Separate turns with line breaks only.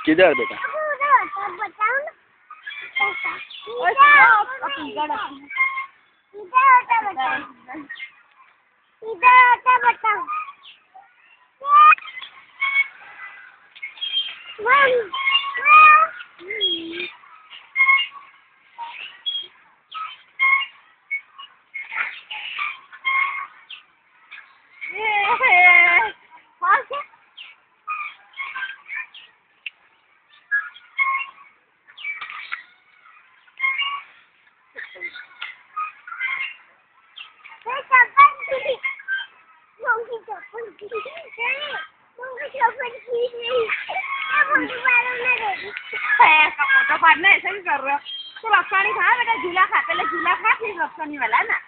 किधर बेटा?
फोटो पाड़ना ऐसा ही कर रहे हो तो लक्षणी खा बेटा झूला खा पहले झूला खा फिर लक्षणी वाला ना